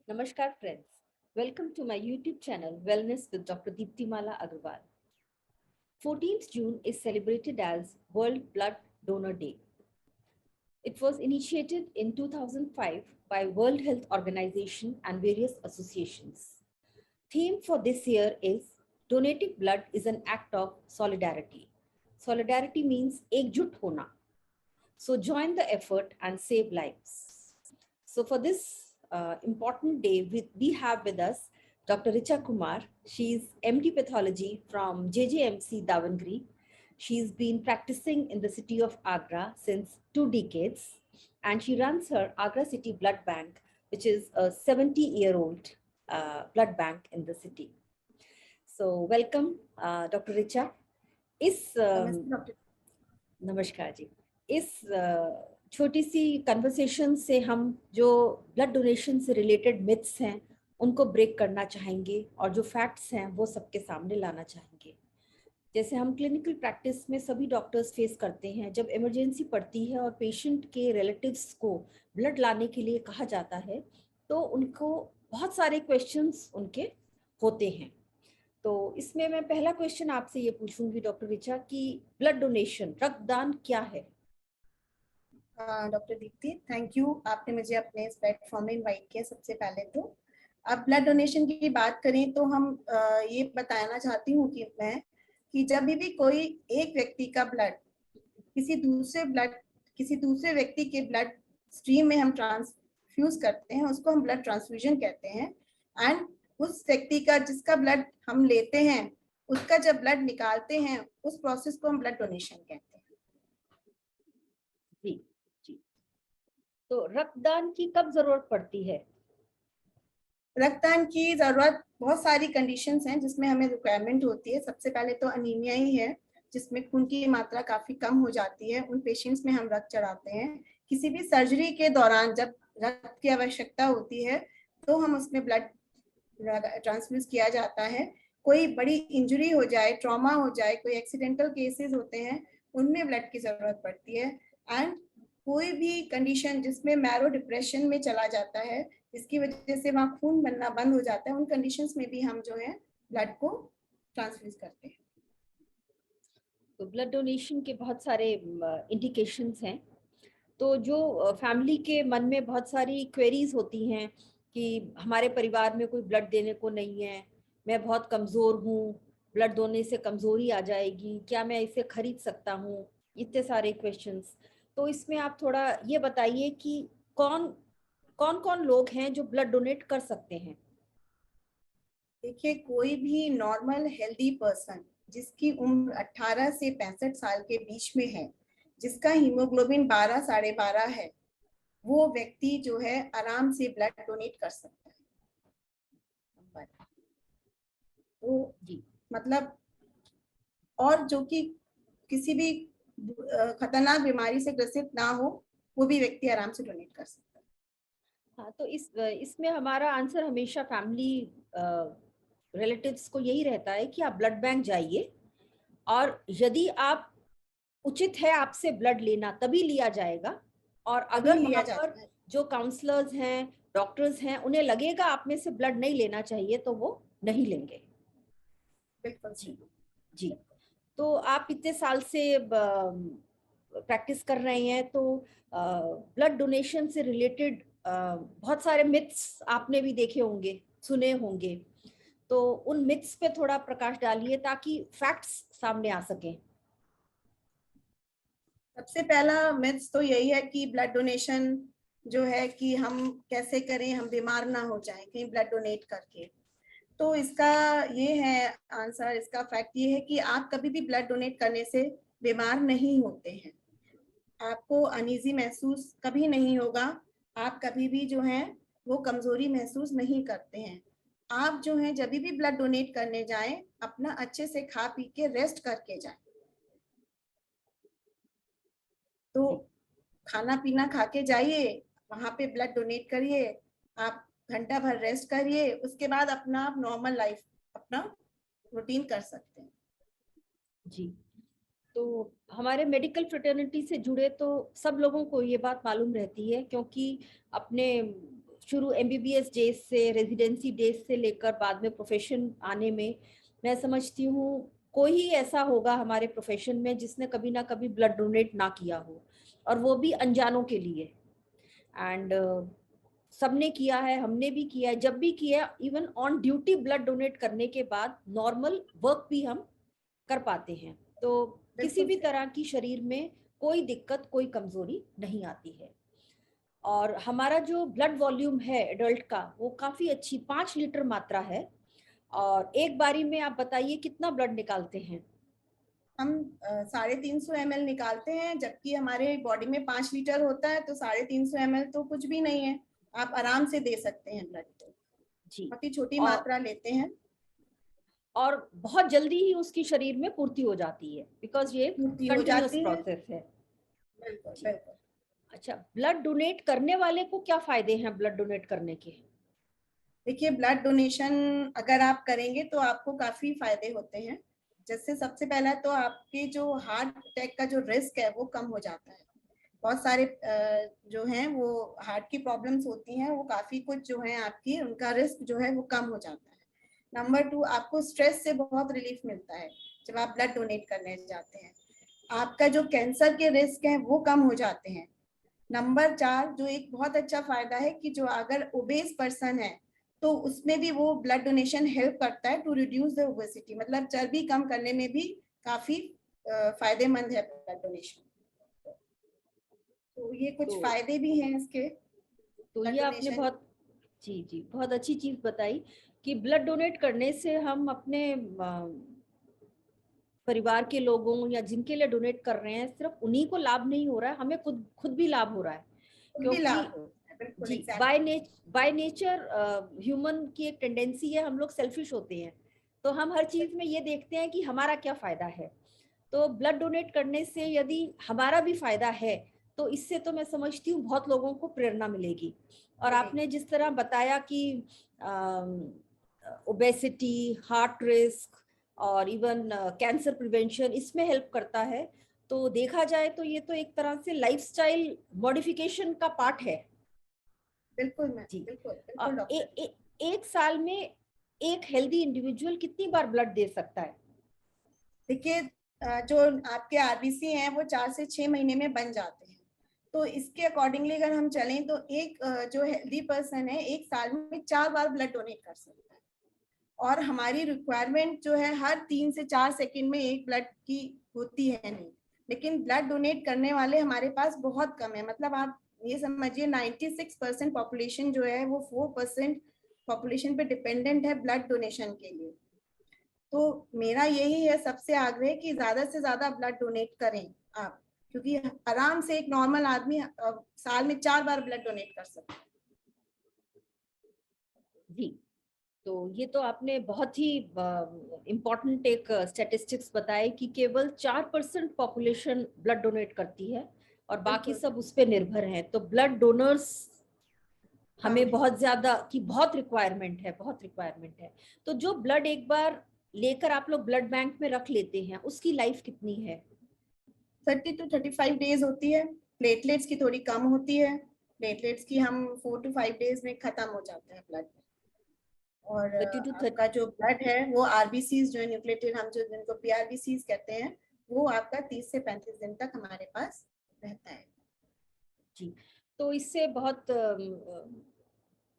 Namaskar friends. Welcome to my YouTube channel Wellness with Dr. Deeptimala Agarwal. 14th June is celebrated as World Blood Donor Day. It was initiated in 2005 by World Health Organization and various associations. Theme for this year is Donating blood is an act of solidarity. Solidarity means ekjut hona. So join the effort and save lives. So for this important day, we have with us Dr. Richa Kumar. She's MD Pathology from JJMC Davangere. She's been practicing in the city of Agra since 2 decades, and she runs her Agra City Blood Bank, which is a 70-year-old blood bank in the city. So welcome, Dr. Richa. इस नमस्कार जी. इस छोटी सी conversation से हम जो blood donation से related myths हैं उनको ब्रेक करना चाहेंगे और जो फैक्ट्स हैं वो सबके सामने लाना चाहेंगे. जैसे हम क्लिनिकल प्रैक्टिस में सभी डॉक्टर्स फेस करते हैं, जब इमरजेंसी पड़ती है और पेशेंट के रिलेटिव्स को ब्लड लाने के लिए कहा जाता है तो उनको बहुत सारे क्वेश्चंस उनके होते हैं. तो इसमें मैं पहला क्वेश्चन आपसे ये पूछूंगी डॉक्टर रिचा कि ब्लड डोनेशन, रक्तदान क्या है? डॉक्टर दीप्ति, थैंक यू, आपने मुझे अपने इस प्लेटफॉर्म में इनवाइट किया. सबसे पहले तो अब ब्लड डोनेशन की बात करें तो हम ये बताना चाहती हूँ कि मैं कि जब भी कोई एक व्यक्ति का ब्लड किसी दूसरे व्यक्ति के ब्लड स्ट्रीम में हम ट्रांसफ्यूज करते हैं, उसको हम ब्लड ट्रांसफ्यूजन कहते हैं. एंड उस व्यक्ति का जिसका ब्लड हम लेते हैं, उसका जब ब्लड निकालते हैं, उस प्रोसेस को हम ब्लड डोनेशन कहते हैं. जी जी. तो रक्तदान की कब जरूरत पड़ती है? रक्तदान की जरूरत बहुत सारी कंडीशंस हैं जिसमें हमें रिक्वायरमेंट होती है. सबसे पहले तो अनीमिया ही है, जिसमें खून की मात्रा काफी कम हो जाती है. उन पेशेंट्स में हम रक्त चढ़ाते हैं. किसी भी सर्जरी के दौरान जब रक्त की आवश्यकता होती है तो हम उसमें ब्लड ट्रांसफ्यूज किया जाता है. कोई बड़ी इंजरी हो जाए, ट्रॉमा हो जाए, कोई एक्सीडेंटल केसेस होते हैं, उनमें ब्लड की जरूरत पड़ती है. एंड कोई भी कंडीशन जिसमें मैरो डिप्रेशन में चला जाता है, जिसकी वजह से वहाँ खून बनना बंद हो जाता है, उन कंडीशंस में भी हम जो है ब्लड को ट्रांसफ्यूज करते हैं. तो ब्लड डोनेशन के बहुत सारे इंडिकेशंस हैं. तो जो फैमिली के मन में बहुत सारी क्वेरीज होती हैं कि हमारे परिवार में कोई ब्लड देने को नहीं है, मैं बहुत कमज़ोर हूँ, ब्लड देने से कमज़ोरी आ जाएगी, क्या मैं इसे खरीद सकता हूँ, इतने सारे क्वेश्चंस. तो इसमें आप थोड़ा ये बताइए कि कौन कौन कौन लोग हैं जो ब्लड डोनेट कर सकते हैं? देखिए, कोई भी नॉर्मल हेल्दी पर्सन जिसकी उम्र 18 से 65 साल के बीच में है, जिसका हीमोग्लोबिन 12 साढ़े 12 है, वो व्यक्ति जो है आराम से ब्लड डोनेट कर सकता है. तो जी. मतलब और जो कि किसी भी खतरनाक बीमारी से ग्रसित ना हो, वो भी व्यक्ति आराम से डोनेट कर सकता है. हाँ, तो इसमें हमारा आंसर हमेशा फैमिली रिलेटिव्स को यही रहता है कि आप ब्लड बैंक जाइए और यदि आप उचित है आपसे ब्लड लेना तभी लिया जाएगा. और अगर लिया वहां जाता पर है. जो काउंसलर्स हैं, डॉक्टर्स हैं, उन्हें लगेगा आप में से ब्लड नहीं लेना चाहिए तो वो नहीं लेंगे. बिल्कुल जी सही. जी. तो आप इतने साल से प्रैक्टिस कर रहे हैं तो ब्लड डोनेशन से रिलेटेड बहुत सारे मिथ्स आपने भी देखे होंगे, सुने होंगे. तो उन मिथ्स पे थोड़ा प्रकाश डालिए ताकि फैक्ट्स सामने आ सकें. सबसे पहला मिथ्स तो यही है कि ब्लड डोनेशन जो है कि हम कैसे करें, हम बीमार ना हो जाएं कहीं ब्लड डोनेट करके. तो इसका ये है आंसर, इसका फैक्ट ये है कि आप कभी भी ब्लड डोनेट करने से बीमार नहीं होते हैं. आपको अनईजी महसूस कभी नहीं होगा. आप कभी भी जो है वो कमजोरी महसूस नहीं करते हैं. आप जो है जब भी ब्लड डोनेट करने जाएं, अपना अच्छे से खा पी के रेस्ट करके जाएं. तो खाना पीना खा के जाइए, वहां पे ब्लड डोनेट करिए, आप घंटा भर रेस्ट करिए, उसके बाद अपना आप नॉर्मल लाइफ अपना रूटीन कर सकते हैं. जी. तो हमारे मेडिकल फ्रेटर्निटी से जुड़े तो सब लोगों को ये बात मालूम रहती है, क्योंकि अपने शुरू MBBS डेज से, रेजिडेंसी डेज से लेकर बाद में प्रोफेशन आने में, मैं समझती हूँ कोई ही ऐसा होगा हमारे प्रोफेशन में जिसने कभी ना कभी ब्लड डोनेट ना किया हो, और वो भी अनजानों के लिए। एंड सबने किया है, हमने भी किया है, जब भी किया, even on duty blood donate करने के बाद नॉर्मल वर्क भी हम कर पाते हैं। तो किसी भी तरह की शरीर में कोई दिक्कत, कोई कमजोरी नहीं आती है। और हमारा जो ब्लड वॉल्यूम है एडल्ट का, वो काफी अच्छी 5 लीटर मात्रा है। और एक बारी में आप बताइए कितना ब्लड निकालते हैं? हम 350 ml निकालते हैं, जबकि हमारे बॉडी में 5 लीटर होता है, तो 350 ml तो कुछ भी नहीं है, आप आराम से दे सकते हैं ब्लड को। जी। बहुत ही छोटी और मात्रा लेते हैं और बहुत जल्दी ही उसकी शरीर में पूर्ति हो जाती है, बिकॉज ये पूर्ति हो कंटिन्यूअस जाती है। प्रोसेस है। बिल्कुल जी। बिल्कुल। अच्छा, ब्लड डोनेट करने वाले को क्या फायदे हैं ब्लड डोनेट करने के? देखिए, ब्लड डोनेशन अगर आप करेंगे तो आपको काफी फायदे होते हैं। जैसे सबसे पहला तो आपके जो हार्ट अटैक का जो रिस्क है वो कम हो जाता है। बहुत सारे जो हैं वो हार्ट की प्रॉब्लम्स होती हैं, वो काफी कुछ जो है आपकी उनका रिस्क जो है वो कम हो जाता है। नंबर 2, आपको स्ट्रेस से बहुत रिलीफ मिलता है जब आप ब्लड डोनेट करने जाते हैं। आपका जो कैंसर के रिस्क है वो कम हो जाते हैं। नंबर 4, जो एक बहुत अच्छा फायदा है कि जो अगर ओबेस पर्सन है तो उसमें भी वो ब्लड डोनेशन हेल्प करता है टू रिड्यूस द ओबेसिटी, मतलब चर्बी कम करने में भी काफी फायदेमंद है ब्लड डोनेशन। तो ये कुछ तो फायदे भी हैं इसके तो ब्लड ये आपने डोनेशन। बहुत, जी जी, बहुत अच्छी चीज बताई कि ब्लड डोनेट करने से हम अपने परिवार के लोगों या जिनके लिए डोनेट कर रहे हैं, सिर्फ उन्हीं को लाभ नहीं हो रहा है, हमें खुद खुद भी लाभ हो रहा है। भी क्योंकि लाभ होता है, बिल्कुल जी, एग्जैक्टली। बाय नेचर ह्यूमन की एक टेंडेंसी है, हम लोग सेल्फिश होते हैं। तो हम हर चीज में ये देखते हैं कि हमारा क्या फायदा है। तो ब्लड डोनेट करने से यदि हमारा भी फायदा है, तो इससे तो मैं समझती हूँ बहुत लोगों को प्रेरणा मिलेगी। और आपने जिस तरह बताया कि ओबेसिटी, हार्ट रिस्क और इवन कैंसर प्रिवेंशन इसमें हेल्प करता है, तो देखा जाए तो ये तो एक तरह से लाइफस्टाइल मॉडिफिकेशन का पार्ट है। बिल्कुल मैम, जी। बिल्कुल बिल्कुल डॉक्टर। एक साल में एक हेल्दी इंडिविजुअल कितनी बार ब्लड दे सकता है? देखिए, जो आपके आरबीसी हैं वो 4 से 6 महीने में बन जाते हैं। तो इसके अकॉर्डिंगली अगर हम चलें तो एक जो हेल्दी पर्सन है एक साल में 4 बार ब्लड डोनेट कर सकता है। और हमारी रिक्वायरमेंट जो है हर 3 से 4 सेकंड में एक ब्लड की होती है नहीं, लेकिन ब्लड डोनेट करने वाले हमारे पास बहुत कम है। मतलब आप ये समझिए 96% पॉपुलेशन जो है वो 4% पॉपुलेशन पे डिपेंडेंट है ब्लड डोनेशन के लिए। तो मेरा यही है सबसे आग्रह कि ज्यादा से ज्यादा ब्लड डोनेट करें आप, क्योंकि आराम से एक नॉर्मल आदमी साल में 4 बार ब्लड डोनेट कर सकता है। जी। तो ये तो आपने बहुत ही इम्पोर्टेंट एक स्टैटिस्टिक्स बताए कि केवल 4% पॉपुलेशन ब्लड डोनेट करती है और बाकी बिल्कुल सब उस पर निर्भर हैं। तो ब्लड डोनर्स कम हमें है। बहुत ज्यादा की बहुत रिक्वायरमेंट है, बहुत रिक्वायरमेंट है। तो जो ब्लड एक बार लेकर आप लोग ब्लड बैंक में रख लेते हैं, उसकी लाइफ कितनी है? 30 to 35 डेज होती है। प्लेटलेट्स की थोड़ी कम होती है। प्लेटलेट्स की हम 4 to 5 डेज में खत्म हो जाते हैं ब्लड। और 30 to 30। आपका जो ब्लड है वो आरबीसीज जो है न्यूक्लिएटेड, हम जो जिनको पीआरबीसीज कहते हैं, वो आपका 30 से 35 दिन तक हमारे पास रहता है। जी। तो इससे बहुत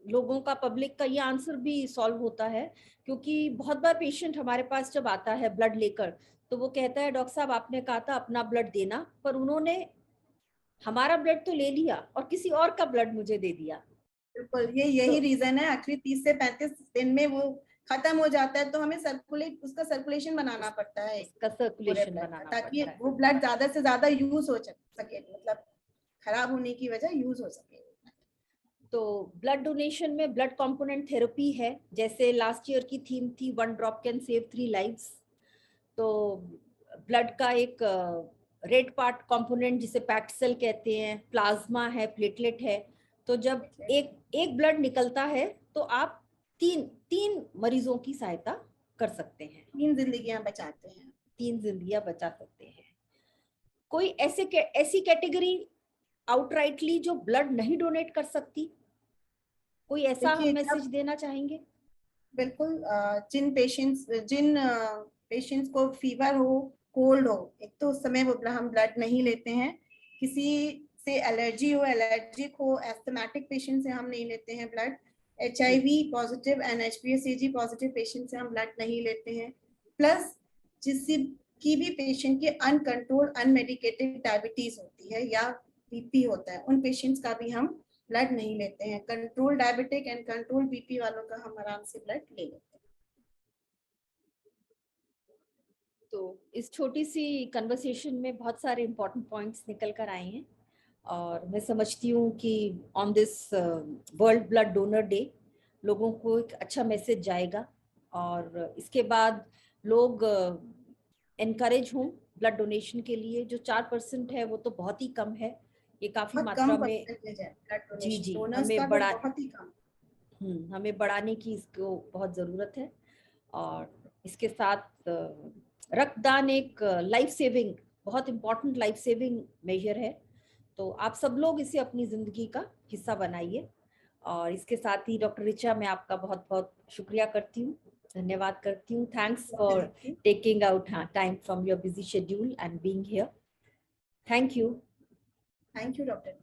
लोगों का, पब्लिक का ये आंसर भी सॉल्व होता है। क्योंकि बहुत बार पेशेंट हमारे पास जब आता है ब्लड लेकर, तो वो कहता है डॉक्टर साहब आपने कहा था अपना ब्लड देना, पर उन्होंने हमारा ब्लड तो ले लिया और किसी और का ब्लड मुझे दे दिया। बिल्कुल, ये तो यही रीजन है, आखिरी 30 से 35 दिन में वो खत्म हो जाता है, तो हमें उसका सर्कुलेशन बनाना पड़ता है उसका पूरे सर्कुलेशन ब्लड का, बनाना ताकि पड़ता है। वो ब्लड ज्यादा से ज्यादा यूज हो सके, मतलब खराब होने की वजह यूज हो सके। तो ब्लड डोनेशन में ब्लड कंपोनेंट थेरेपी है, जैसे लास्ट ईयर की थीम थी 1 ड्रॉप कैन सेव 3 लाइव्स। तो ब्लड का एक रेड पार्ट कंपोनेंट जिसे पैक्ड सेल कहते हैं, प्लाज्मा है, प्लेटलेट है। तो जब एक एक ब्लड निकलता है तो आप तीन तीन मरीजों की सहायता कर सकते हैं, 3 जिंदगियां बचाते हैं। 3 जिंदगियां बचा सकते हैं। कोई ऐसी कैटेगरी आउटराइटली जो ब्लड नहीं डोनेट कर सकती? कोई ऐसा देखिए, मैसेज देना चाहेंगे? बिल्कुल, जिन पेशेंट्स को फीवर हो, कोल्ड हो, एक तो उस समय वो हम ब्लड नहीं लेते हैं। किसी से एलर्जी हो, एलर्जिक हो, एस्थमेटिक पेशेंट से हम नहीं लेते हैं blood. HIV positive and HbA positive patient से हम ब्लड नहीं लेते हैं। प्लस जिसकी भी पेशेंट की अनकंट्रोल्ड अनमेडिकेटेड डायबिटीज होती है या BP होता है, उन पेशेंट्स का भी हम ब्लड नहीं लेते हैं। Control diabetic and control BP वालों का हम आराम से ब्लड ले लेते हैं। तो इस छोटी सी कन्वर्सेशन में बहुत सारे इंपॉर्टेंट पॉइंट्स निकल कर आए हैं और मैं समझती हूँ कि on this world blood donor day लोगों को एक अच्छा मैसेज जाएगा और इसके बाद लोग एनकरेज हों ब्लड डोनेशन के लिए। जो 4% है वो तो बहुत ही कम है, ये काफी बहुत मात्रा कम में। परसेंटेज है ब्लड जी डोनेशन, जी, डोनर्स हमें का तो बहुत ही कम। हमें बढ़ाने की इसको बहुत जरूरत है। और इसके साथ रक्तदान एक लाइफ सेविंग, बहुत इंपॉर्टेंट लाइफ सेविंग मेजर है। तो आप सब लोग इसे अपनी जिंदगी का हिस्सा बनाइए। और इसके साथ ही डॉक्टर ऋचा, मैं आपका बहुत बहुत शुक्रिया करती हूँ, धन्यवाद करती हूँ। Thanks for taking out time from your busy schedule and being here. Thank you. Thank you doctor.